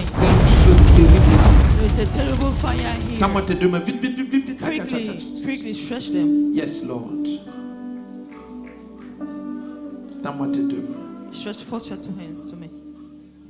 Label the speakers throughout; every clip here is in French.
Speaker 1: time.
Speaker 2: Ce terrible ici.
Speaker 1: There is a terrible fire here.
Speaker 2: Tends-moi tes deux mains. Vite, vite, vite, vite, vite.
Speaker 1: Quickly stretch them.
Speaker 2: Yes, Lord. Tends-moi tes deux mains.
Speaker 1: Stretch forth your two hands to me.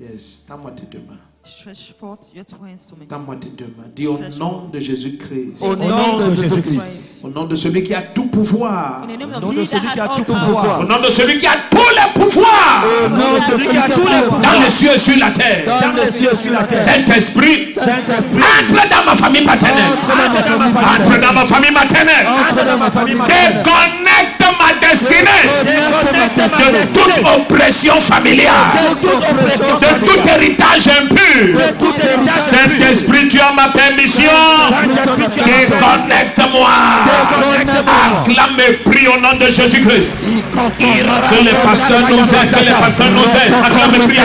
Speaker 2: Yes, tends-moi tes deux mains.
Speaker 1: Stretch forth your two hands to me.
Speaker 2: Tends-moi tes deux mains. Dis au nom de Jésus-Christ.
Speaker 3: Au nom de Jésus-Christ.
Speaker 2: Au nom de celui qui a tout pouvoir.
Speaker 1: In the name
Speaker 3: Au
Speaker 1: of
Speaker 3: nom
Speaker 1: He
Speaker 3: de
Speaker 1: that
Speaker 3: celui
Speaker 1: has
Speaker 3: qui a
Speaker 1: all
Speaker 3: tout
Speaker 1: power.
Speaker 3: pouvoir.
Speaker 2: Au nom de celui qui a tous les pouvoirs.
Speaker 3: Au nom de celui qui a tous les pouvoirs.
Speaker 2: Dans les cieux et sur la terre.
Speaker 3: Dans les cieux et sur la terre.
Speaker 2: Saint-Esprit.
Speaker 3: Saint-Esprit.
Speaker 2: Entre dans ma famille paternelle. Entre dans ma famille maternelle.
Speaker 3: Entre dans ma famille maternelle.
Speaker 2: Déconnecte ma destinée
Speaker 3: Déconnecte ma
Speaker 2: de
Speaker 3: destinée.
Speaker 2: toute oppression familiale,
Speaker 3: De toute oppression
Speaker 2: de tout
Speaker 3: familiale.
Speaker 2: héritage impur.
Speaker 3: De tout héritage
Speaker 2: Saint-Esprit, tu as ma permission. Déconnecte-moi. Acclame et prie au nom de Jésus-Christ. Que les pasteurs nous aident, que les pasteurs nous aident. Acclame et prie.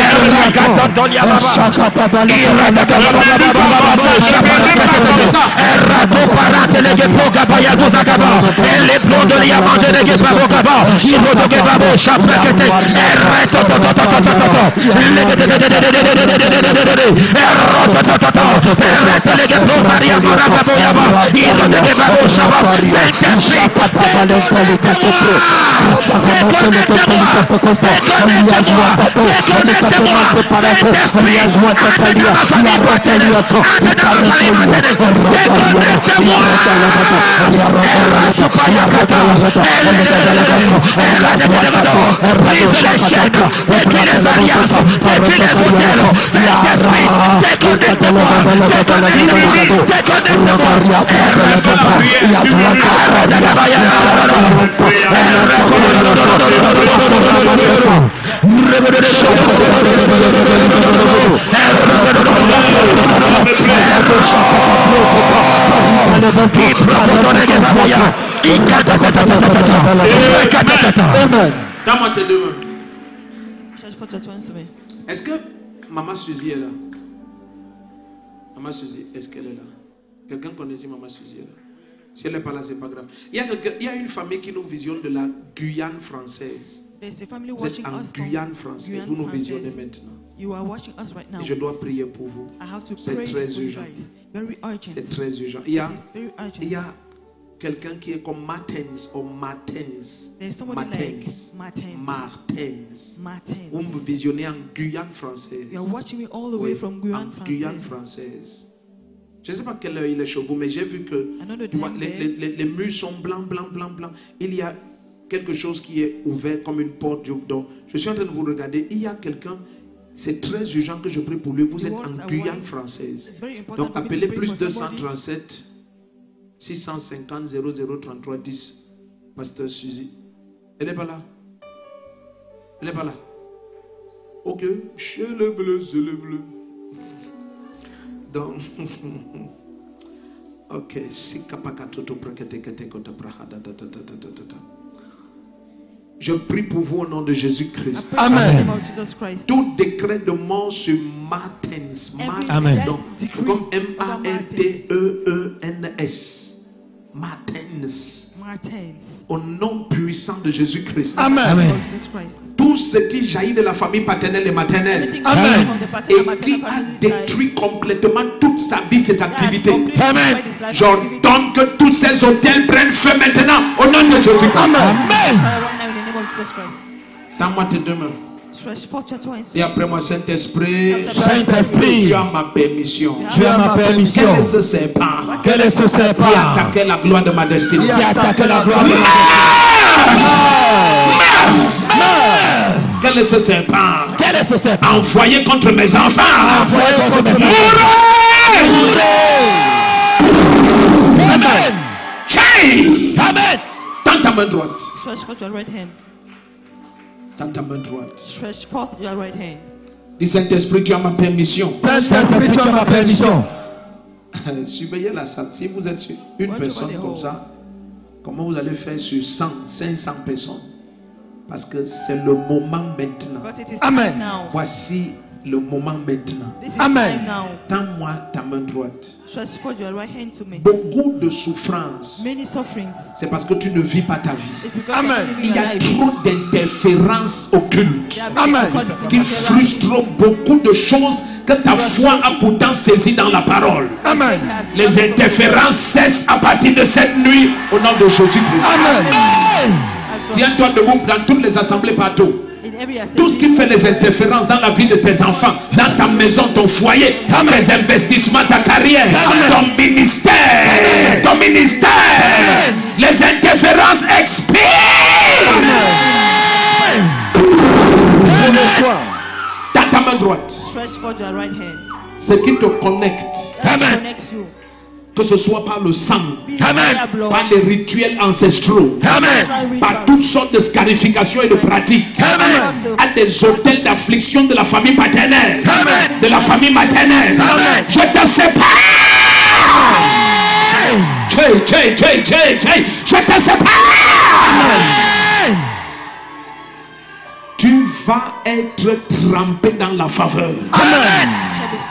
Speaker 2: Dans tes deux mains.
Speaker 1: Stretch forth your two hands to me.
Speaker 2: Est-ce que Maman Suzy est là? Maman Suzy, est-ce qu'elle est là? Quelqu'un connaît ici Maman Suzy est là? Si elle n'est pas là, c'est pas grave. Il y a une famille qui nous visionne de la Guyane française.
Speaker 1: There's a family
Speaker 2: Vous êtes
Speaker 1: watching
Speaker 2: en
Speaker 1: us from
Speaker 2: Guyane française.
Speaker 1: Guyane
Speaker 2: Vous nous visionnez
Speaker 1: française.
Speaker 2: maintenant.
Speaker 1: You are watching us right now.
Speaker 2: Et je dois prier pour vous.
Speaker 1: I have to
Speaker 2: C'est
Speaker 1: pray
Speaker 2: très
Speaker 1: for you
Speaker 2: urgent.
Speaker 1: guys. Very urgent.
Speaker 2: C'est très urgent. Il
Speaker 1: It's very urgent.
Speaker 2: y a quelqu'un qui est comme Martens ou Martens.
Speaker 1: There's somebody like Martens.
Speaker 2: Vous me visionnez en Guyane française.
Speaker 1: You're watching me all the way from Guyane
Speaker 2: En Guyane
Speaker 1: française.
Speaker 2: française. Je ne sais pas quelle heure il est chez vous, mais j'ai vu que
Speaker 1: I know the
Speaker 2: tu vois,
Speaker 1: time
Speaker 2: les murs sont blancs, blancs, blancs, blancs. Il y a quelque chose qui est ouvert comme une porte. Donc, je suis en train de vous regarder. Il y a quelqu'un, c'est très urgent que je prie pour lui. Vous êtes en Guyane française.
Speaker 1: It's very important
Speaker 2: Donc,
Speaker 1: for me to
Speaker 2: appelez
Speaker 1: pray
Speaker 2: plus
Speaker 1: for somebody.
Speaker 2: 237 650 0033 10. Pasteur Suzy. Elle n'est pas là. Elle n'est pas là. Ok. Chez le bleu, c'est le bleu. Donc, ok. Je prie pour vous au nom de Jésus-Christ.
Speaker 1: I pray in the name of Jesus Christ.
Speaker 2: Tout décret de mort sur Martens.
Speaker 1: Every
Speaker 3: Amen.
Speaker 1: death
Speaker 2: Donc,
Speaker 1: decree
Speaker 2: comme
Speaker 1: over
Speaker 2: M-A-R-T-E-E-N-S. Martens.
Speaker 1: Martens.
Speaker 2: Au nom puissant de Jésus-Christ.
Speaker 1: In the name
Speaker 3: Amen.
Speaker 1: of Jesus Christ.
Speaker 2: Tout ce qui jaillit de la famille paternelle et maternelle.
Speaker 1: Everything
Speaker 3: Amen.
Speaker 1: from the paternal,
Speaker 2: Et qui
Speaker 1: maternal
Speaker 2: a
Speaker 1: family side
Speaker 2: détruit complètement toute sa vie, ses
Speaker 1: that has
Speaker 2: activités.
Speaker 1: completely
Speaker 3: Amen.
Speaker 1: destroyed his life activities.
Speaker 2: J'ordonne que tous ces hôtels prennent feu maintenant au nom de Jésus-Christ.
Speaker 1: Fire right now in the name of Jesus Christ.
Speaker 2: Tends-moi tes deux mains.
Speaker 1: Stretch forth your two hands.
Speaker 2: Et après moi, Saint-Esprit,
Speaker 3: Saint-Esprit,
Speaker 2: tu as ma permission.
Speaker 3: tu as ma permission.
Speaker 2: Quel est ce serpent
Speaker 3: Quel est ce serpent
Speaker 2: qui attaquait la gloire de ma destinée?
Speaker 3: qui a attaqué la gloire de ma
Speaker 2: Quel est ce serpent
Speaker 3: Quel est ce serpent
Speaker 2: envoyé contre mes enfants?
Speaker 3: envoyé contre mes enfants? Amen.
Speaker 2: Chain!
Speaker 3: Amen.
Speaker 2: Tends ta main droite.
Speaker 1: Stretch forth your right hand.
Speaker 2: Tends ta main droite.
Speaker 1: Stretch forth your right hand.
Speaker 2: Dis Saint-Esprit, tu as ma permission.
Speaker 3: Saint-Esprit, tu as ma permission.
Speaker 2: Surveillez la salle. Si vous êtes sur une
Speaker 1: Watch
Speaker 2: personne
Speaker 1: over the
Speaker 2: comme
Speaker 1: whole.
Speaker 2: ça, comment vous allez faire sur 100, 500 personnes? Parce que c'est le moment maintenant.
Speaker 1: Because it is
Speaker 3: Amen.
Speaker 1: time now.
Speaker 2: Voici le moment maintenant.
Speaker 1: This is
Speaker 3: Amen.
Speaker 1: time now.
Speaker 2: Tends-moi ta main droite.
Speaker 1: Stretch forth your right hand to me.
Speaker 2: Beaucoup de souffrances,
Speaker 1: Many sufferings.
Speaker 2: c'est parce que tu ne vis pas ta vie.
Speaker 1: It's because
Speaker 3: Amen.
Speaker 1: you're
Speaker 2: Il
Speaker 1: living
Speaker 2: y
Speaker 1: your
Speaker 2: a
Speaker 1: life.
Speaker 2: trop d'interférences occultes
Speaker 1: There are many
Speaker 3: Amen.
Speaker 1: causes
Speaker 2: qui
Speaker 1: of interference.
Speaker 2: frustrent beaucoup de choses que ta foi a pourtant saisies dans la parole.
Speaker 3: Amen.
Speaker 2: Les interférences cessent à partir de cette nuit au nom de Jésus-Christ.
Speaker 3: Amen.
Speaker 1: As well.
Speaker 2: Tiens-toi debout dans toutes les assemblées partout.
Speaker 1: In every
Speaker 2: Tout ce qui fait les interférences dans la vie de tes enfants, dans ta maison, ton foyer, tes investissements, ta carrière, ton ministère, les interférences expirent. Dans ta main droite,
Speaker 1: stretch forth your right hand.
Speaker 2: ce qui te connecte,
Speaker 1: That connects you.
Speaker 2: que ce soit par le sang,
Speaker 1: Be it by your blood,
Speaker 2: par les rituels ancestraux,
Speaker 1: Amen.
Speaker 2: par toutes sortes de scarifications et de pratiques, à des hôtels d'affliction de la famille paternelle, de la famille maternelle. Je te sépare. Je te sépare. Tu vas être trempé dans la faveur.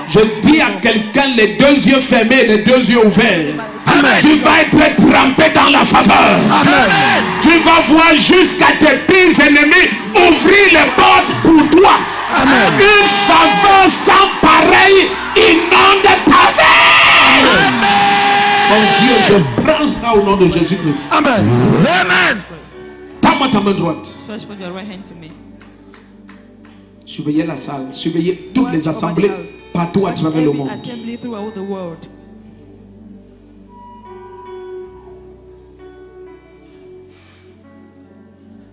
Speaker 2: Je dis à quelqu'un les deux yeux fermés, les deux yeux ouverts. Tu vas être trempé dans la faveur. Tu vas voir jusqu'à tes pires ennemis ouvrir les portes pour toi. Une faveur sans pareil inonde ta vie. Mon Dieu, je prends ça au nom de Jésus-Christ.
Speaker 3: Amen. Amen.
Speaker 2: Tends-moi ta main droite.
Speaker 1: stretch forth your right hand to me.
Speaker 2: Surveillez la salle, surveillez toutes les assemblées partout à travers le
Speaker 1: Every
Speaker 2: monde.
Speaker 1: assembly throughout the world.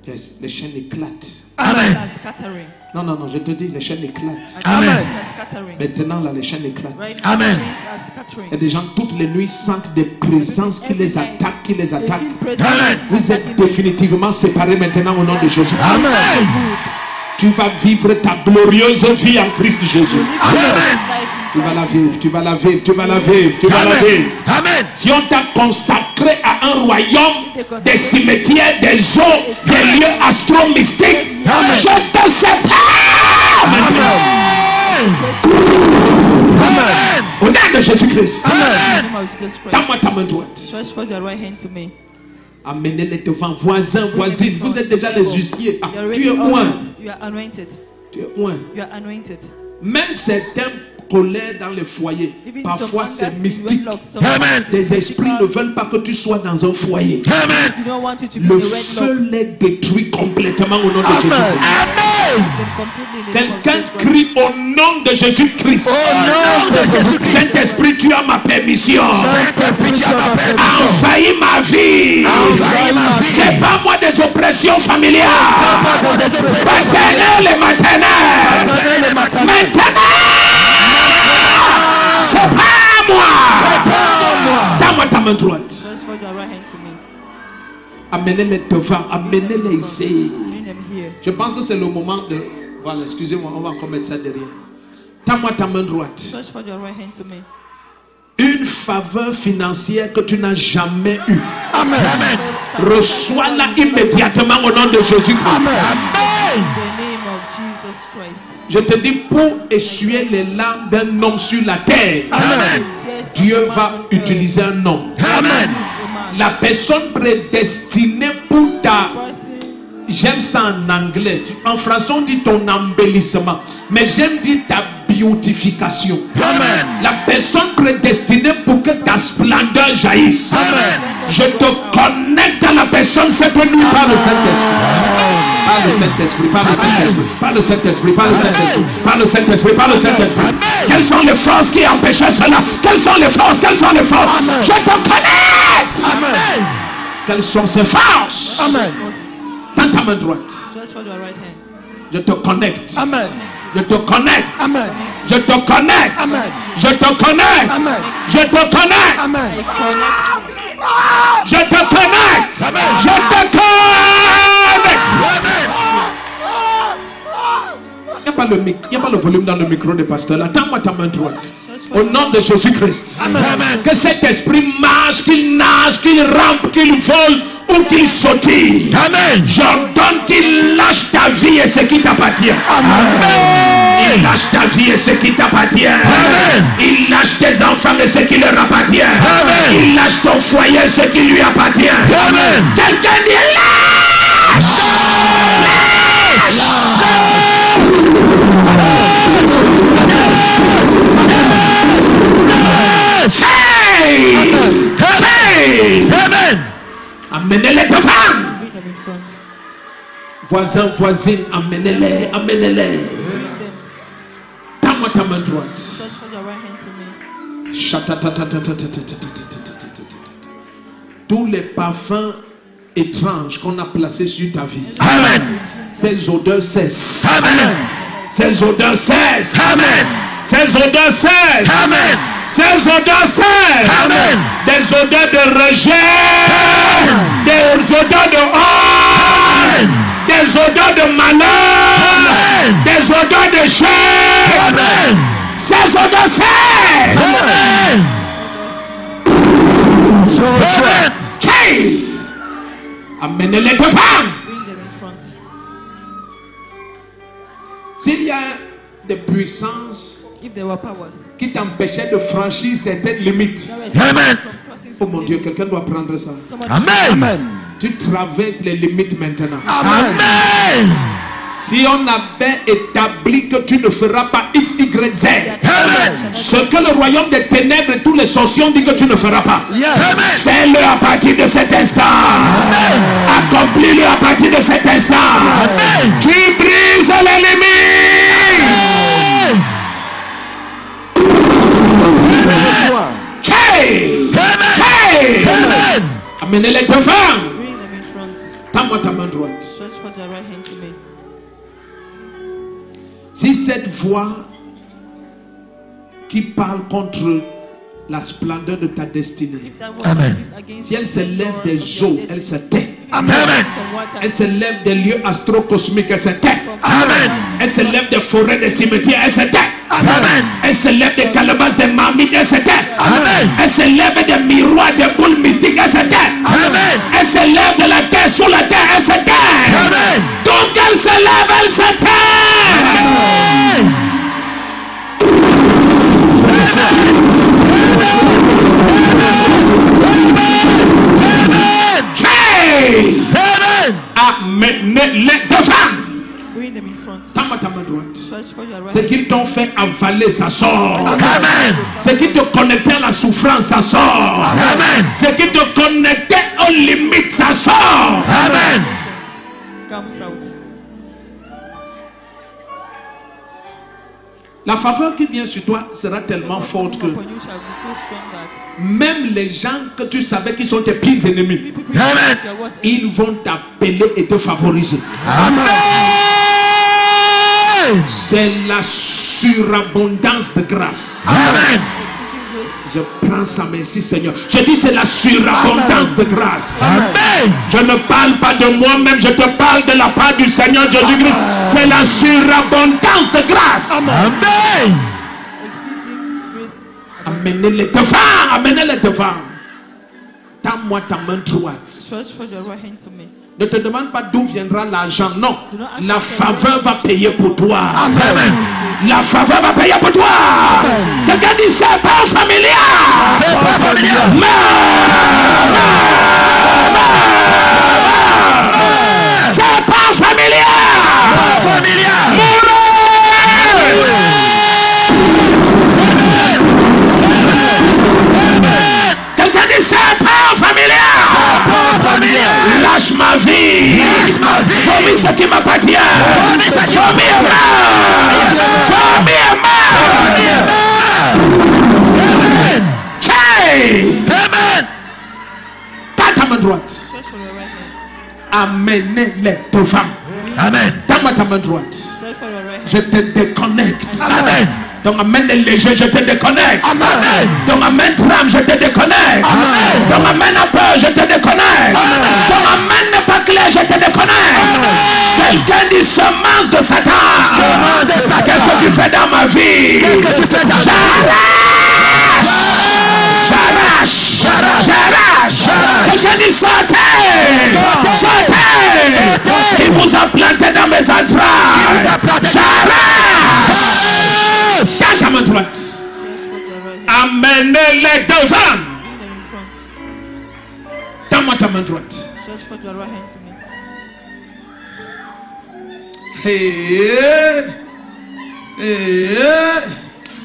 Speaker 2: Yes, les chaînes éclatent.
Speaker 3: Amen.
Speaker 1: Are scattering.
Speaker 2: Non, je te dis, les chaînes éclatent.
Speaker 3: Amen.
Speaker 1: Are scattering.
Speaker 2: Maintenant, là, les chaînes éclatent.
Speaker 1: Right now,
Speaker 3: Amen.
Speaker 1: chains are scattering.
Speaker 2: Il y a des gens, toutes les nuits, sentent des présences qui les attaquent, qui les
Speaker 1: They
Speaker 2: attaquent.
Speaker 1: feel presence
Speaker 3: Amen.
Speaker 2: Vous êtes définitivement séparés maintenant au nom de Jésus.
Speaker 3: Amen.
Speaker 2: Tu vas vivre ta glorieuse vie en Christ Jésus.
Speaker 3: Amen.
Speaker 2: Tu vas la vivre, tu vas la vivre, tu vas la vivre, tu vas la vivre.
Speaker 3: Amen.
Speaker 2: Si on t'a consacré à un royaume, des cimetières, des eaux, des lieux astro-mystiques, je te sépare maintenant.
Speaker 3: Amen.
Speaker 2: Au nom de Jésus-Christ.
Speaker 1: In the name of Jesus Christ.
Speaker 2: Donne-moi ta main droite.
Speaker 1: Stretch forth your right hand to me.
Speaker 2: Amenez-les devant, voisins, voisines. Vous êtes déjà les huissiers. Ah,
Speaker 1: You're
Speaker 2: tu es
Speaker 1: already
Speaker 2: loin.
Speaker 1: honored. You are anointed.
Speaker 2: Tu es loin.
Speaker 1: You are anointed.
Speaker 2: Même certains colères dans les foyers,
Speaker 1: Even
Speaker 2: parfois
Speaker 1: some
Speaker 2: c'est
Speaker 1: angers in
Speaker 2: mystique.
Speaker 1: wedlock, some
Speaker 3: Amen.
Speaker 2: Les esprits ne veulent pas que tu sois dans un foyer.
Speaker 3: Amen.
Speaker 1: You don't want you to be
Speaker 2: Le
Speaker 1: in a
Speaker 2: feu
Speaker 1: wedlock.
Speaker 2: les détruit complètement au nom de Jésus.
Speaker 3: Amen.
Speaker 1: Them completely in the name of
Speaker 2: Quelqu'un
Speaker 1: Jesus Christ.
Speaker 2: crie au nom de Jésus-Christ.
Speaker 3: Au nom de Jésus-Christ.
Speaker 2: Saint-Esprit, tu as ma permission.
Speaker 3: Saint-Esprit, tu as ma permission.
Speaker 2: Envahis ma vie.
Speaker 3: Envahis ma vie.
Speaker 2: Sépare-moi des oppressions familiales.
Speaker 3: Sépare-moi des oppressions
Speaker 2: Paternelles et maternelles.
Speaker 3: Paternelles et maternelles.
Speaker 2: Maintenant, sépare-moi.
Speaker 3: Sépare-moi.
Speaker 2: Donne-moi ta main droite.
Speaker 1: Stretch forth your right hand to me.
Speaker 2: Amenez-les devant. Amenez-les ici.
Speaker 1: Bring them here.
Speaker 2: Je pense que c'est le moment de... Voilà, excusez-moi, on va encore mettre ça derrière. Donne-moi ta main droite.
Speaker 1: Stretch forth your right hand to me.
Speaker 2: Une faveur financière que tu n'as jamais eue.
Speaker 3: Amen.
Speaker 2: Reçois-la immédiatement au nom de Jésus-Christ.
Speaker 1: In the name of Jesus Christ.
Speaker 2: Je te dis, pour essuyer les larmes d'un homme sur la terre,
Speaker 3: Amen.
Speaker 1: Tears
Speaker 2: Dieu
Speaker 1: of a man
Speaker 2: va
Speaker 1: on earth.
Speaker 2: utiliser un homme.
Speaker 3: Amen.
Speaker 1: Use a man.
Speaker 2: La personne prédestinée pour ta...
Speaker 1: Person
Speaker 2: J'aime ça en anglais. En français, on dit ton embellissement. Mais j'aime dire ta beautification.
Speaker 3: Amen.
Speaker 2: La personne prédestinée pour que ta splendeur jaillisse.
Speaker 3: Amen.
Speaker 2: Je te connecte à la personne cette nuit par le Saint-Esprit. Par le Saint-Esprit, par le Saint-Esprit, par le Saint-Esprit, par le Saint-Esprit, par le Saint-Esprit, par le Saint-Esprit. Quelles sont les forces qui empêchaient cela? Quelles sont les forces? Quelles sont les forces? Je te connecte.
Speaker 3: Amen.
Speaker 2: Quelles sont ces forces?
Speaker 3: Amen.
Speaker 2: Dans ta main droite.
Speaker 1: stretch forth your right hand.
Speaker 2: Je te connecte.
Speaker 3: Amen.
Speaker 2: Je te connecte.
Speaker 3: Amen.
Speaker 2: Je te connecte.
Speaker 3: Amen.
Speaker 2: Je te connecte.
Speaker 3: Amen.
Speaker 2: Je te connecte.
Speaker 3: Amen.
Speaker 1: I connect you.
Speaker 2: Je te connecte.
Speaker 3: Amen.
Speaker 2: Je te connecte. Il n'y a pas le volume dans le micro de pasteur là. Tends-moi ta main droite. Au nom de Jésus-Christ.
Speaker 3: Amen.
Speaker 2: Que cet esprit marche, qu'il nage, qu'il rampe, qu'il vole ou qu'il sautille.
Speaker 3: Amen.
Speaker 2: J'ordonne qu'il lâche ta vie et ce qui t'appartient.
Speaker 3: Amen.
Speaker 2: Il lâche ta vie et ce qui t'appartient.
Speaker 3: Amen.
Speaker 2: Il lâche tes enfants et ce qui leur appartient.
Speaker 3: Amen.
Speaker 2: Il lâche ton foyer et ce qui lui appartient.
Speaker 3: Amen.
Speaker 2: Quelqu'un dit lâche.
Speaker 3: Amen.
Speaker 2: Amenez-les devant.
Speaker 1: Bring them in front.
Speaker 2: Voisins, voisines, amenez-les, amenez-les.
Speaker 1: Bring them.
Speaker 2: Tends-moi ta main droite.
Speaker 1: Stretch for your right hand to me.
Speaker 2: Tous les parfums étranges qu'on a placés sur ta vie,
Speaker 3: Amen.
Speaker 2: ces odeurs cessent.
Speaker 3: Amen.
Speaker 2: Ces odeurs cessent.
Speaker 3: Amen.
Speaker 2: Ces odeurs cessent.
Speaker 3: Amen.
Speaker 2: Ces odeurs cessent.
Speaker 3: Amen.
Speaker 2: Des odeurs de rejet. Des odeurs de honte. Des odeurs de malheur.
Speaker 3: Amen.
Speaker 2: Des odeurs de chair.
Speaker 3: Amen.
Speaker 2: Ces odeurs cessent.
Speaker 3: Amen. Amen.
Speaker 2: Hey! Amenez-les devant.
Speaker 1: Bring them in front.
Speaker 2: S'il y a des puissances
Speaker 1: If there were powers
Speaker 2: qui t'empêchaient de franchir certaines limites,
Speaker 1: that were
Speaker 3: Amen.
Speaker 1: from crossing
Speaker 2: oh mon Dieu,
Speaker 1: limits,
Speaker 2: quelqu'un doit prendre ça.
Speaker 1: somebody
Speaker 3: Amen.
Speaker 2: Tu traverses les limites maintenant.
Speaker 3: Amen.
Speaker 2: Si on avait établi que tu ne feras pas X, Y, Z,
Speaker 3: Amen.
Speaker 2: ce que le royaume des ténèbres et tous les sorciers ont dit que tu ne feras pas,
Speaker 3: Yes.
Speaker 2: fais-le à partir de cet instant. Accomplis-le à partir de cet instant.
Speaker 3: Amen.
Speaker 2: Tu brises les limites. Hey! Hey!
Speaker 3: Amen.
Speaker 2: Amenez-les devant.
Speaker 1: bring them in front.
Speaker 2: Tends-moi ta main droite.
Speaker 1: Stretch for your right hand to me.
Speaker 2: Si cette voix qui parle contre la splendeur de ta destinée,
Speaker 1: If that
Speaker 3: Amen.
Speaker 1: was against
Speaker 2: si elle se lève des eaux, elle se tait.
Speaker 3: Amen.
Speaker 1: from water,
Speaker 2: Elle se lève des lieux astrocosmiques, elle se tait.
Speaker 3: Amen.
Speaker 2: Elle se lève des forêts, des cimetières, elle se tait.
Speaker 3: Amen.
Speaker 2: Elle se lève des calebasses, des marmites, elle se tait.
Speaker 3: Amen.
Speaker 2: Elle se lève des miroirs, des boules mystiques, elle se tait.
Speaker 3: Amen.
Speaker 2: Elle se lève de la terre, sous la terre, elle se tait.
Speaker 3: Amen.
Speaker 2: Donc elle se lève, elle se tait. Hey!
Speaker 3: Amen.
Speaker 2: Amenez-les devant.
Speaker 1: bring them in front.
Speaker 2: Tends-moi ta main droite.
Speaker 1: Stretch for your right
Speaker 2: Ce
Speaker 1: hand.
Speaker 2: qu'ils t'ont fait avaler, ça sort.
Speaker 3: Amen.
Speaker 2: Ce qui te connectait à la souffrance, ça sort.
Speaker 3: Amen.
Speaker 2: Ce qui te connectait aux limites, ça sort.
Speaker 3: Amen.
Speaker 1: Comes out.
Speaker 2: La faveur qui vient sur toi sera tellement forte que
Speaker 1: Upon you shall be so strong that
Speaker 2: même les gens que tu savais qui sont tes pires ennemis,
Speaker 1: people
Speaker 3: Amen.
Speaker 1: your words
Speaker 2: ils vont t'appeler et te favoriser.
Speaker 3: Amen.
Speaker 2: C'est la surabondance de grâce.
Speaker 3: Amen.
Speaker 1: exceeding grace.
Speaker 2: Je prends ça, merci Seigneur. Je dis c'est la surabondance de grâce.
Speaker 3: Amen.
Speaker 2: Je ne parle pas de moi-même, je te parle de la part du Seigneur Jésus-Christ. C'est la surabondance de grâce.
Speaker 3: Amen.
Speaker 1: Exceeding grace.
Speaker 2: Amenez-les devant, amenez-les devant. Tends-moi ta main droite.
Speaker 1: Stretch for your right hand to me.
Speaker 2: Ne te demande pas d'où viendra l'argent, non. La faveur va payer pour toi.
Speaker 3: Amen.
Speaker 2: La faveur va payer pour toi. Quelqu'un dit c'est pas familial.
Speaker 3: C'est pas familial.
Speaker 2: C'est pas familial.
Speaker 3: Pas familial.
Speaker 2: Quelqu'un dit c'est pas familial.
Speaker 3: Pas familial.
Speaker 2: Lâche ma vie.
Speaker 3: Lâche ma vie.
Speaker 2: Sois-moi ce qui m'appartient. Sois-moi
Speaker 3: Amen.
Speaker 2: Hey!
Speaker 3: Amen.
Speaker 2: Tends ta main droite.
Speaker 1: Stretch for your right hand.
Speaker 2: Amenez-les devant.
Speaker 3: Amen.
Speaker 2: Tends-moi ta main droite.
Speaker 1: Stretch for your right hand.
Speaker 2: Je te déconnecte.
Speaker 3: Amen.
Speaker 2: Ton amène est léger, je te déconnecte.
Speaker 3: Amen.
Speaker 2: Ton amène trame, je te déconnecte.
Speaker 3: Amen.
Speaker 2: Ton amène a peur, je te déconnecte. Ton amène n'est pas clair, je te déconnecte. Quelqu'un dit semence de Satan.
Speaker 3: Semence de Satan.
Speaker 2: Qu'est-ce que tu fais dans ma vie?
Speaker 3: Qu'est-ce que tu fais dans ma vie?
Speaker 2: J'arrache. J'arrache. Quelqu'un dit sauter. nous a planté dans mes entrailles. J'arrache. Tiens ta main droite. Amenez-les devant. Donne-moi ta main droite.
Speaker 1: Stretch forth your right hand to me.
Speaker 2: Hey.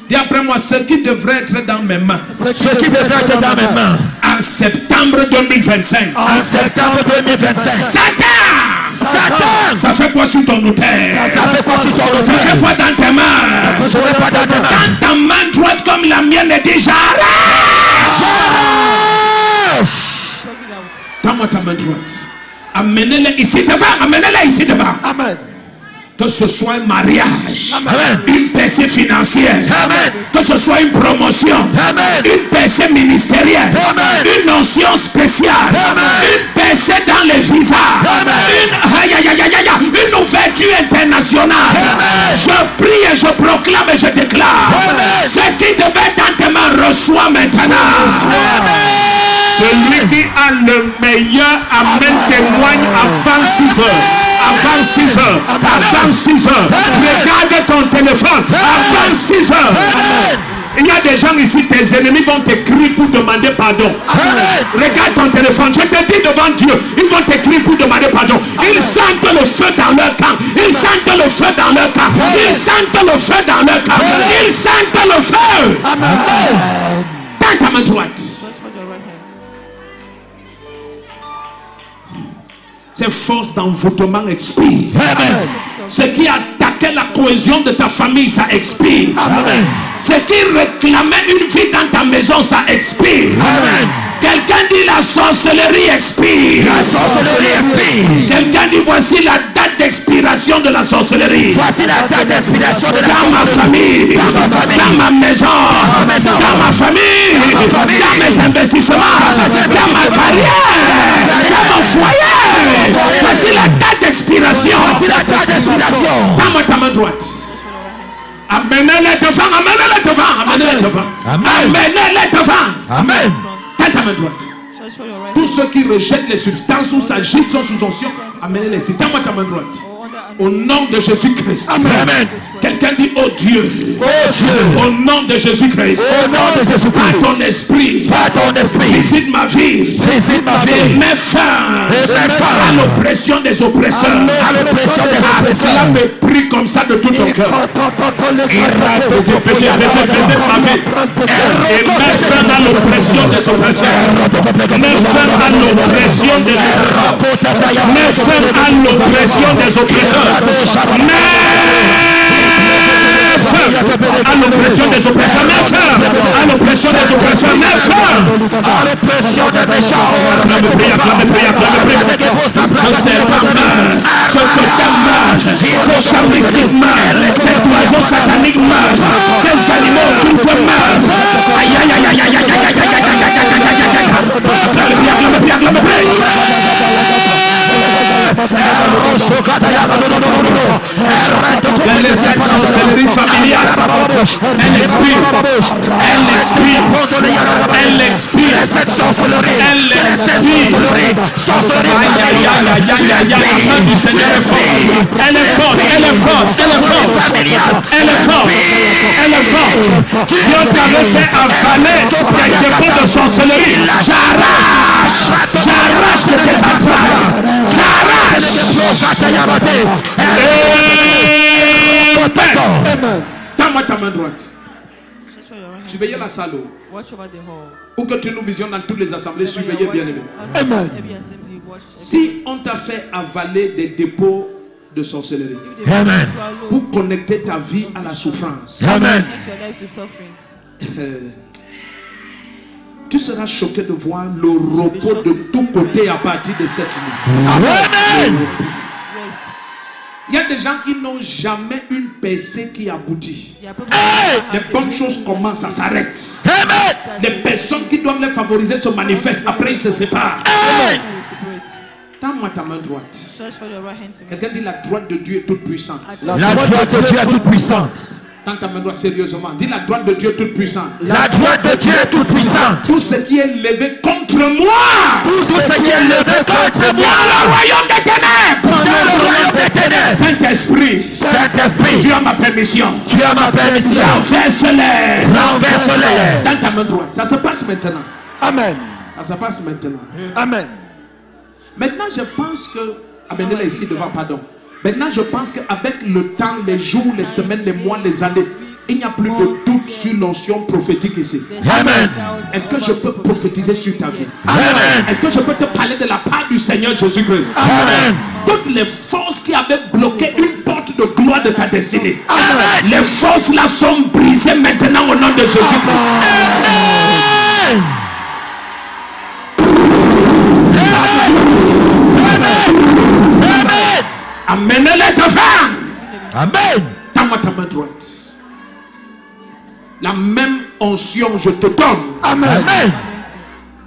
Speaker 2: Dis après moi ce qui devrait être dans mes mains.
Speaker 3: Ce qui devrait être dans mes mains.
Speaker 2: En septembre 2025.
Speaker 3: En septembre 2025.
Speaker 2: Satan, ça fait quoi sous ton autel?
Speaker 3: Ça fait quoi sous ton autel?
Speaker 2: Ça fait quoi dans tes mains?
Speaker 3: Ça fait quoi dans tes mains?
Speaker 2: Quand ta main droite comme la mienne est déjà Donne-moi ta main droite. Amenez-les ici devant. Amenez-les ici devant.
Speaker 3: Amen.
Speaker 2: Que ce soit un mariage,
Speaker 3: Amen.
Speaker 2: une percée financière,
Speaker 3: Amen.
Speaker 2: que ce soit une promotion,
Speaker 3: Amen.
Speaker 2: une percée ministérielle,
Speaker 3: Amen.
Speaker 2: une onction spéciale,
Speaker 3: Amen.
Speaker 2: une percée dans les visas,
Speaker 3: Amen.
Speaker 2: une ouverture internationale.
Speaker 3: Amen.
Speaker 2: Je prie et je proclame et je déclare,
Speaker 3: Amen.
Speaker 2: ce qui devait dans tes mains reçoit maintenant.
Speaker 3: Amen.
Speaker 2: Celui qui a le meilleur, amen, témoigne avant 6 heures. Avant 6 heures. Avant 6 heures. Regarde ton téléphone. Avant 6 heures. Il y a des gens ici, tes ennemis vont t'écrire pour demander pardon. Regarde ton téléphone. Je te dis devant Dieu, ils vont t'écrire pour demander pardon. Ils sentent le feu dans leur camp. Ils sentent le feu dans leur camp. Ils sentent le feu dans leur camp. Ils sentent le feu. Dans ta main droite. Ces forces d'envoûtement expirent. Ce qui attaquait la cohésion de ta famille, ça expire. Ce qui réclamait une vie dans ta maison, ça expire. Quelqu'un dit la sorcellerie expire.
Speaker 3: La sorcellerie expire.
Speaker 2: Quelqu'un dit voici la date d'expiration de la sorcellerie.
Speaker 3: Voici la date d'expiration de la
Speaker 2: Dans ma famille, dans ma maison, dans ma famille, dans mes investissements, dans ma carrière, dans mon foyer. Voici la date d'expiration.
Speaker 3: Voici la date d'expiration.
Speaker 2: Donne-moi ta main droite. Amenez-les devant, amenez-les devant, amenez-les devant. Amenez-les devant.
Speaker 3: Amen.
Speaker 2: Donne ta main droite. Tous ceux qui rejettent les substances ou s'agitent sont sous onction, amenez-les ici. Donne-moi ta main droite. Au nom de Jésus-Christ.
Speaker 3: Amen.
Speaker 2: Quelqu'un dit, oh Dieu.
Speaker 3: Oh Dieu.
Speaker 2: Au nom de Jésus-Christ.
Speaker 3: Au nom de Jésus-Christ.
Speaker 2: Par ton esprit.
Speaker 3: Par ton esprit.
Speaker 2: Visite ma vie.
Speaker 3: Visite ma vie.
Speaker 2: Et mets fin à l'oppression des oppresseurs.
Speaker 3: À l'oppression des oppresseurs.
Speaker 2: Cela me prie comme ça de tout ton cœur. Baisez ma vie. Et mets fin à l'oppression des oppresseurs. Mets fin à l'oppression des oppresseurs. Mets fin à l'oppression des oppresseurs. À l'oppression des oppresseurs, à l'oppression des oppresseurs, à l'oppression des méchants. Acclame, ce serpent meurt, ce totem meurt, ce charmistique meurt, cet oiseau satanique meurt, ces animaux occultes meurent. Aïe aïe aïe aïe aïe aïe aïe aïe aïe aïe. Cette sorcellerie familiale, elle expire, elle expire, elle expire, cette sorcellerie, elle expire. La main du Seigneur est forte, elle est forte, elle est forte, elle est forte, elle est forte, elle est forte. Dieu t'avait fait avaler des dépôts de sorcellerie. J'arrache de tes entrailles, j'arrache. Donne-moi ta main droite. Surveillez la salle. Ou que tu nous visionnes dans toutes les assemblées, surveillez bien aimé.
Speaker 3: Amen.
Speaker 2: Si on t'a fait avaler des dépôts de sorcellerie,
Speaker 3: Amen.
Speaker 2: pour connecter ta vie à la souffrance,
Speaker 3: Amen.
Speaker 2: tu seras choqué de voir le repos de tous côtés à partir de cette nuit.
Speaker 3: Amen.
Speaker 2: Il y a des gens qui n'ont jamais une percée qui aboutit.
Speaker 3: Hey.
Speaker 2: Les bonnes choses commencent, ça s'arrête.
Speaker 3: Amen.
Speaker 2: Les personnes qui doivent les favoriser se manifestent, après ils se séparent.
Speaker 3: Amen.
Speaker 2: Tends-moi ta main droite. Quelqu'un dit la droite de Dieu est toute puissante.
Speaker 3: La droite de Dieu est toute puissante.
Speaker 2: Tends ta main droite sérieusement. Dis la droite de Dieu est toute puissante.
Speaker 3: La droite de Dieu est toute puissante.
Speaker 2: Tout ce qui est levé contre moi.
Speaker 3: Tout ce qui est levé contre moi.
Speaker 2: Dans le royaume des ténèbres.
Speaker 3: le royaume des ténèbres.
Speaker 2: Saint-Esprit,
Speaker 3: Saint-Esprit,
Speaker 2: tu as ma permission.
Speaker 3: tu as ma permission.
Speaker 2: Renverse-les.
Speaker 3: Renverse-les.
Speaker 2: Dans ta main droite. Ça se passe maintenant.
Speaker 3: Amen.
Speaker 2: Ça se passe maintenant.
Speaker 3: Amen.
Speaker 2: Maintenant, je pense que... Amenez-les ici devant, pardon. Maintenant, je pense qu'avec le temps, les jours, les semaines, les mois, les années, il n'y a plus de doute sur l'onction prophétique ici.
Speaker 3: Amen.
Speaker 2: Est-ce que je peux prophétiser sur ta vie?
Speaker 3: Amen.
Speaker 2: Est-ce que je peux te parler de la part du Seigneur Jésus-Christ?
Speaker 3: Amen.
Speaker 2: Toutes les forces qui avaient bloqué une porte de gloire de ta destinée,
Speaker 3: Amen.
Speaker 2: les forces là sont brisées maintenant au nom de Jésus-Christ.
Speaker 3: Amen.
Speaker 2: Amenez-les devant.
Speaker 3: Amen.
Speaker 2: Tends-moi ta main droite. La même onction, je te donne.
Speaker 3: Amen.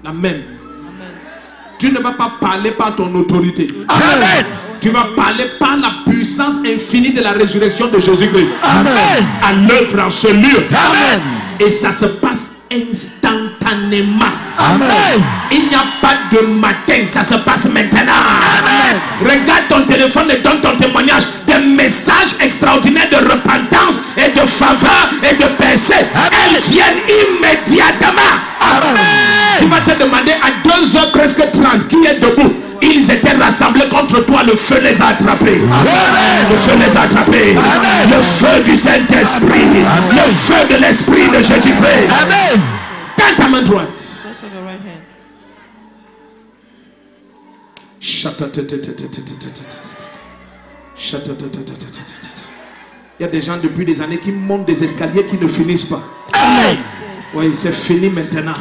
Speaker 2: La même. Tu ne vas pas parler par ton autorité.
Speaker 3: Amen.
Speaker 2: Tu vas parler par la puissance infinie de la résurrection de Jésus-Christ.
Speaker 3: Amen.
Speaker 2: À l'œuvre en ce lieu.
Speaker 3: Amen.
Speaker 2: Et ça se passe instantanément.
Speaker 3: Amen.
Speaker 2: Il n'y a pas de matin, ça se passe maintenant.
Speaker 3: Amen.
Speaker 2: Regarde ton téléphone et donne ton témoignage. Des messages extraordinaires de repentance et de faveur et de percée. Elles viennent immédiatement.
Speaker 3: Amen.
Speaker 2: Tu vas te demander à 2h presque 30 qui est debout. Ils étaient rassemblés contre toi. Le feu les a attrapés.
Speaker 3: Amen.
Speaker 2: Le feu les a attrapés.
Speaker 3: Amen.
Speaker 2: Le feu du Saint-Esprit. Le feu de l'Esprit de Jésus-Christ.
Speaker 3: Amen.
Speaker 2: Tends ta main droite.
Speaker 1: Just with your right hand.
Speaker 2: Il y a des gens depuis des années qui montent des escaliers qui ne finissent pas.
Speaker 3: Amen.
Speaker 2: Oui, c'est fini maintenant.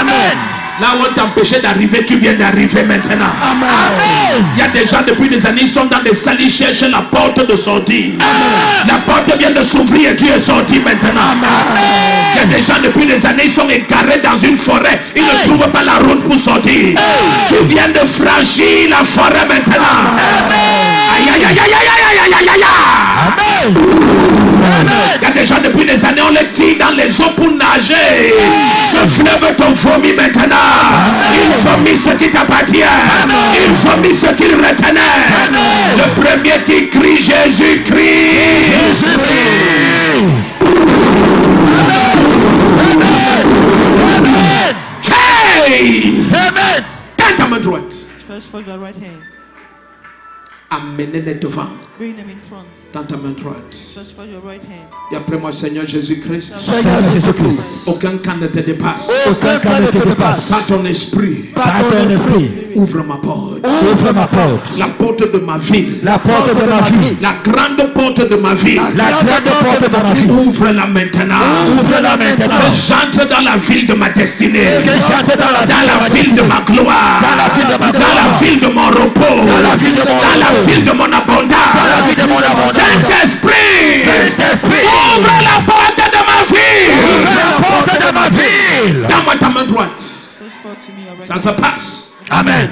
Speaker 3: Amen.
Speaker 2: Là où on t'empêchait d'arriver, tu viens d'arriver maintenant.
Speaker 3: Amen.
Speaker 2: Il y a des gens depuis des années, ils sont dans des salles, ils cherchent la porte de sortie. La porte vient de s'ouvrir et tu es sorti maintenant. Il y a des gens depuis des années, ils sont égarés dans une forêt. Ils ne trouvent pas la route pour sortir. Tu viens de franchir la forêt maintenant. Aïe, aïe, aïe, aïe, aïe, aïe, aïe, aïe.
Speaker 3: Amen.
Speaker 2: Il y a des gens depuis des années, on les tire dans les eaux pour nager. Ce fleuve te vomit maintenant. Il vomit ce qui t'appartient. Il vomit ce qu'il retenait. Le premier qui crie Jésus-Christ. Hey!
Speaker 3: Amen.
Speaker 2: Tends ta main droite.
Speaker 1: Stretch for your right hand.
Speaker 2: Amenez-les devant.
Speaker 1: Bring them in front.
Speaker 2: Dans ta main droite.
Speaker 1: Stretch for your right hand.
Speaker 2: Et après moi, Seigneur Jésus-Christ,
Speaker 3: Seigneur Jésus-Christ,
Speaker 2: aucun camp ne te dépasse.
Speaker 3: aucun cas ne te dépasse.
Speaker 2: Par ton esprit,
Speaker 3: Par ton esprit,
Speaker 2: ouvre ma porte.
Speaker 3: ouvre ma porte.
Speaker 2: La porte de ma ville.
Speaker 3: La porte de ma vie.
Speaker 2: La grande porte de ma vie.
Speaker 3: La grande porte de ma vie.
Speaker 2: Ouvre-la maintenant.
Speaker 3: Ouvre-la maintenant.
Speaker 2: Que j'entre dans la ville de ma destinée.
Speaker 3: Que j'entre dans la
Speaker 2: ville de ma gloire.
Speaker 3: Dans la ville de ma
Speaker 2: Dans
Speaker 3: gloire.
Speaker 2: la ville de mon repos.
Speaker 3: Dans la ville de mon
Speaker 2: Dans la
Speaker 3: repos.
Speaker 2: ville de mon abondance.
Speaker 3: Dans la ville de mon abondance.
Speaker 2: Saint-Esprit.
Speaker 3: Saint-Esprit,
Speaker 2: Ouvre la porte de ma ville.
Speaker 3: ouvre la porte de ma ville.
Speaker 2: Dans ta main droite.
Speaker 1: Stretch forth to me your right
Speaker 2: Ça
Speaker 1: hand.
Speaker 2: se passe.
Speaker 3: Amen.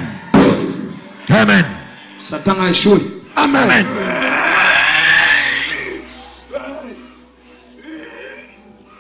Speaker 3: Amen.
Speaker 2: Satan a échoué.
Speaker 3: Amen.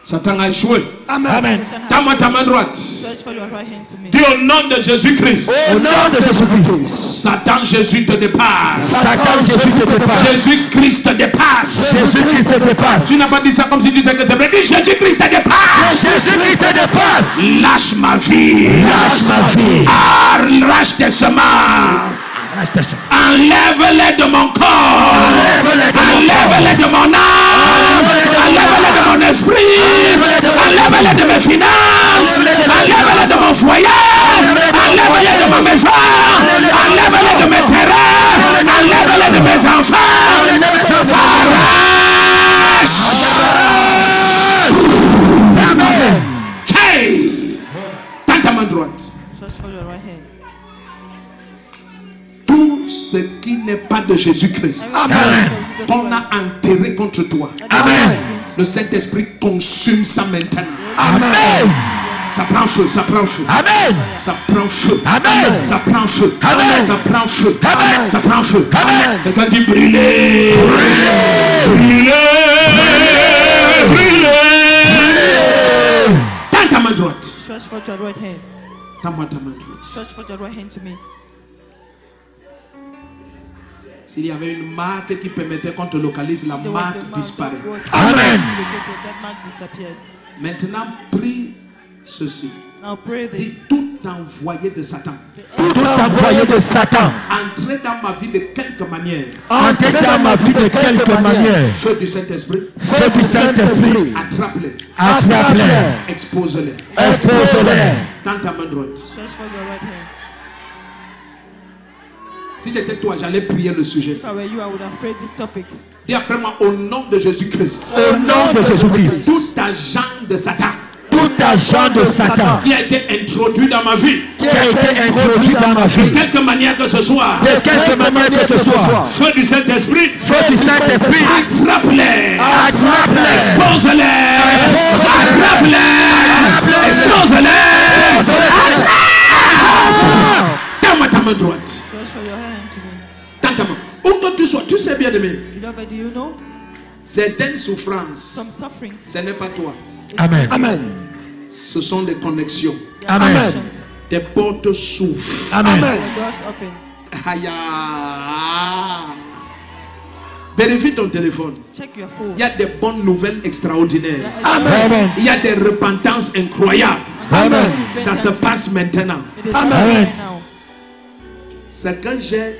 Speaker 2: Satan a échoué.
Speaker 3: Amen.
Speaker 2: Tends-moi ta main droite.
Speaker 1: Stretch for your right hand to me.
Speaker 2: Dis au nom de Jésus-Christ.
Speaker 3: Au nom de Jésus-Christ.
Speaker 2: Satan, Jésus te dépasse.
Speaker 3: Satan, Jésus te dépasse.
Speaker 2: Jésus-Christ te dépasse.
Speaker 3: Jésus-Christ te dépasse.
Speaker 2: Tu n'as pas dit ça comme si tu disais que c'est vrai. Dis Jésus-Christ te dépasse.
Speaker 3: Jésus-Christ te dépasse.
Speaker 2: Lâche ma vie.
Speaker 3: Lâche ma vie.
Speaker 2: Arrache tes semences.
Speaker 3: Lâche ta chair.
Speaker 2: Enlève-les de mon corps.
Speaker 3: Enlève-les de mon
Speaker 2: Enlève-les de mon âme. Enlève-les de mon esprit. Enlève-les de mes finances. Enlève-les de mon foyer. Enlève-les de ma maison. Enlève-les de mes terrains. Enlève-les de mes enfants. Arrache.
Speaker 3: Amen.
Speaker 2: Hey! Tends ta main droite.
Speaker 1: Stretch for your right hand.
Speaker 2: Tout ce qui n'est pas de Jésus-Christ,
Speaker 3: Amen.
Speaker 2: qu'on a enterré contre toi,
Speaker 3: Amen.
Speaker 2: le Saint-Esprit consume ça maintenant.
Speaker 3: Amen.
Speaker 2: Ça prend feu, ça prend feu.
Speaker 3: Amen.
Speaker 2: Ça prend feu.
Speaker 3: Amen.
Speaker 2: Ça prend feu.
Speaker 3: Amen.
Speaker 2: Ça prend feu.
Speaker 3: Amen.
Speaker 2: Ça prend feu.
Speaker 3: Amen.
Speaker 2: Quelqu'un dit brûler. Brûler. Brûler. Tends ta main droite.
Speaker 1: Stretch for your right hand.
Speaker 2: Tends-moi ta main droite.
Speaker 1: Stretch for your right hand to me.
Speaker 2: S'il y avait une marque qui permettait qu'on te localise, la marque disparaît.
Speaker 3: Amen.
Speaker 1: That mark disappears.
Speaker 2: Maintenant, prie ceci.
Speaker 1: Now pray
Speaker 2: Dis
Speaker 1: this.
Speaker 2: tout envoyé de Satan.
Speaker 3: Tout envoyé de Satan.
Speaker 2: Entrez dans ma vie de quelque manière.
Speaker 3: Entrez dans ma vie de quelque manière.
Speaker 2: Feu du Saint-Esprit.
Speaker 3: Feu du Saint-Esprit.
Speaker 2: Attrape-les.
Speaker 3: Attrape-les.
Speaker 2: Expose-les.
Speaker 3: Expose-les.
Speaker 2: Tends ta main droite.
Speaker 1: Stretch for your right hand.
Speaker 2: Si j'étais toi, j'allais prier le sujet.
Speaker 1: If I were you, I would have prayed this topic.
Speaker 2: Dis après moi, au nom de Jésus-Christ.
Speaker 3: Au nom de Jésus-Christ.
Speaker 2: Tout agent de Satan
Speaker 3: Tout agent de Satan
Speaker 2: qui a été introduit dans ma vie,
Speaker 3: qui a été introduit dans ma
Speaker 2: de
Speaker 3: vie,
Speaker 2: quelque manière que ce soit,
Speaker 3: de quelque manière que ce soit,
Speaker 2: feu du Saint-Esprit,
Speaker 3: feu du Saint-Esprit,
Speaker 2: attrape-les,
Speaker 3: attrape-les,
Speaker 2: expose-les, attrape-les, expose-les, tends-moi ta main droite,
Speaker 1: Stretch for your hand to me.
Speaker 2: tends ta main. Où que tu sois, tu sais bien aimé,
Speaker 1: Beloved, do you know?
Speaker 2: certaines souffrances,
Speaker 1: Some sufferings.
Speaker 2: ce n'est pas toi,
Speaker 3: Amen. Amen.
Speaker 2: ce sont des connexions,
Speaker 1: There are
Speaker 3: Amen.
Speaker 1: connections.
Speaker 2: des portes s'ouvrent.
Speaker 3: Amen.
Speaker 1: The doors open.
Speaker 2: Aïe. Vérifie ton téléphone.
Speaker 1: Check your phone.
Speaker 2: Il y a des bonnes nouvelles extraordinaires.
Speaker 3: Amen.
Speaker 2: Il y a des repentances incroyables.
Speaker 3: Amen.
Speaker 2: Ça se passe maintenant.
Speaker 1: It is
Speaker 3: Amen.
Speaker 1: happening right now.
Speaker 2: C'est que j'ai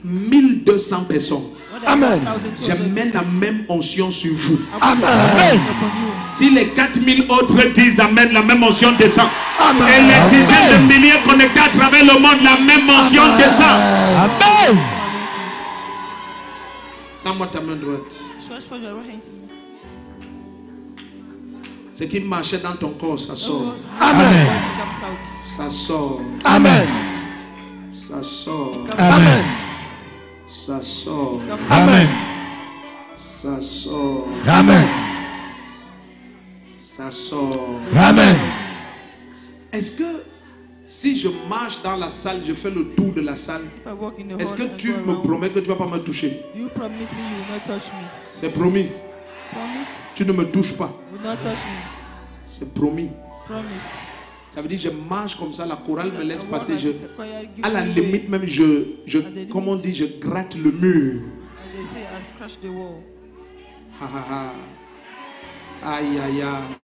Speaker 2: 1200 personnes.
Speaker 1: What are
Speaker 3: Amen.
Speaker 1: 1,200
Speaker 2: Je mets la même onction sur vous.
Speaker 3: Amen.
Speaker 1: upon you?
Speaker 2: Si les 4000 autres disent Amen, la même onction descend.
Speaker 3: Amen.
Speaker 2: Et les dizaines de milliers connectés à travers le monde, la même onction descend.
Speaker 3: Amen.
Speaker 2: Tends-moi ta main droite.
Speaker 1: Stretch for your right hand to me.
Speaker 2: Ce qui marchait dans ton corps, ça sort.
Speaker 3: Amen.
Speaker 1: Comes out.
Speaker 2: Ça sort.
Speaker 3: Amen.
Speaker 2: Ça sort.
Speaker 3: Amen.
Speaker 2: Ça sort.
Speaker 3: Amen.
Speaker 2: Ça sort.
Speaker 3: Amen.
Speaker 2: Ça sort.
Speaker 3: Amen.
Speaker 2: Est-ce que si je marche dans la salle, je fais le tour de la salle,
Speaker 1: If I walk in the
Speaker 2: est-ce
Speaker 1: hall
Speaker 2: que
Speaker 1: and
Speaker 2: tu
Speaker 1: go
Speaker 2: me
Speaker 1: around,
Speaker 2: promets que tu ne vas pas me toucher?
Speaker 1: you promise me you will not touch me.
Speaker 2: C'est promis.
Speaker 1: Promise?
Speaker 2: Tu ne me touches pas.
Speaker 1: You will not touch me.
Speaker 2: C'est promis.
Speaker 1: Promise.
Speaker 2: Ça veut dire je marche comme ça, la chorale me laisse
Speaker 1: I walk
Speaker 2: passer.
Speaker 1: as
Speaker 2: Je,
Speaker 1: the choir gives
Speaker 2: à la
Speaker 1: me
Speaker 2: limite
Speaker 1: way.
Speaker 2: même, comme on dit, je gratte le mur.
Speaker 1: And they say I scratch the wall.
Speaker 2: Ha ha ha. Aïe aïe aïe.